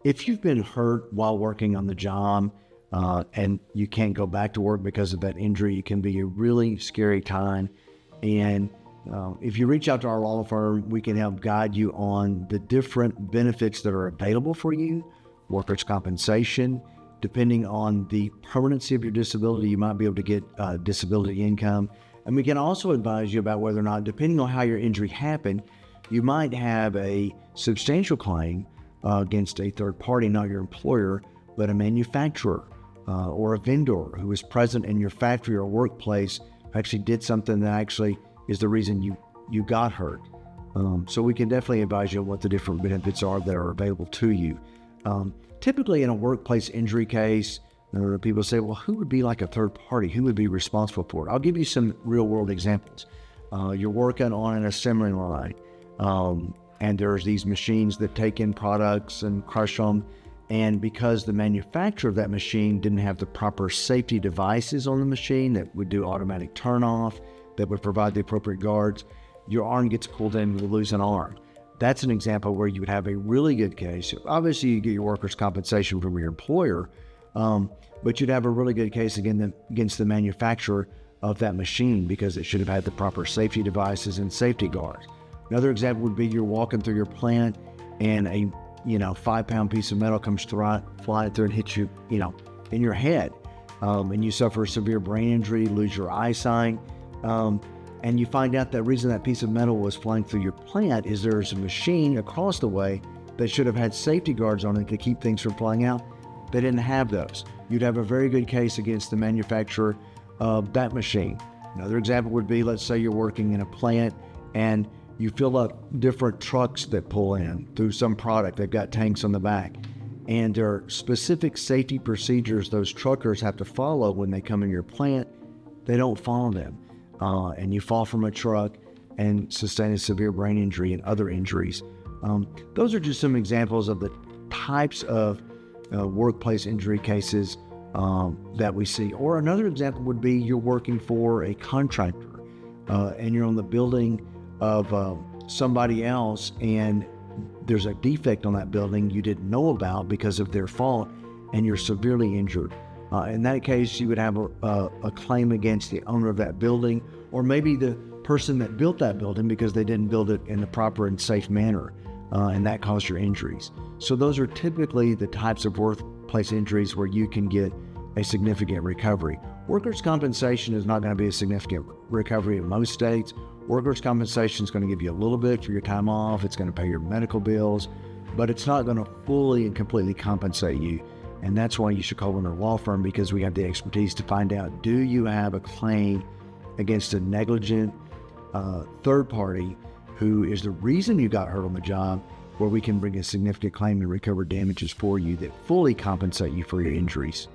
If you've been hurt while working on the job and you can't go back to work because of that injury, it can be a really scary time. And if you reach out to our law firm, we can help guide you on the different benefits that are available for you. Workers' compensation, depending on the permanency of your disability, you might be able to get disability income. And we can also advise you about whether or not, depending on how your injury happened, you might have a substantial claim against a third party, not your employer, but a manufacturer or a vendor who is present in your factory or workplace, who actually did something that actually is the reason you got hurt. So we can definitely advise you on what the different benefits are that are available to you. Typically in a workplace injury case, people say, well, who would be like a third party? Who would be responsible for it? I'll give you some real world examples. You're working on an assembly line, and there's these machines that take in products and crush them. And because the manufacturer of that machine didn't have the proper safety devices on the machine that would do automatic turn off, that would provide the appropriate guards, your arm gets pulled in and you lose an arm. That's an example where you would have a really good case. Obviously, you get your workers' compensation from your employer, but you'd have a really good case against the manufacturer of that machine because it should have had the proper safety devices and safety guards. Another example would be you're walking through your plant and a 5-pound piece of metal comes flying through and hits you, in your head, and you suffer a severe brain injury, lose your eyesight. And you find out the reason that piece of metal was flying through your plant is there's a machine across the way that should have had safety guards on it to keep things from flying out. They didn't have those. You'd have a very good case against the manufacturer of that machine. Another example would be, let's say you're working in a plant and you fill up different trucks that pull in through some product. They've got tanks on the back. And there are specific safety procedures those truckers have to follow when they come in your plant. They don't follow them. And you fall from a truck and sustain a severe brain injury and other injuries. Those are just some examples of the types of workplace injury cases that we see. Or another example would be you're working for a contractor and you're on the building of somebody else and there's a defect on that building you didn't know about because of their fault and you're severely injured. In that case, you would have a claim against the owner of that building, or maybe the person that built that building because they didn't build it in the proper and safe manner, and that caused your injuries. So those are typically the types of workplace injuries where you can get a significant recovery. Workers' compensation is not going to be a significant recovery in most states. Workers' compensation is going to give you a little bit for your time off. It's going to pay your medical bills, but it's not going to fully and completely compensate you. And that's why you should call in our law firm, because we have the expertise to find out, do you have a claim against a negligent third party who is the reason you got hurt on the job, where we can bring a significant claim and recover damages for you that fully compensate you for your injuries.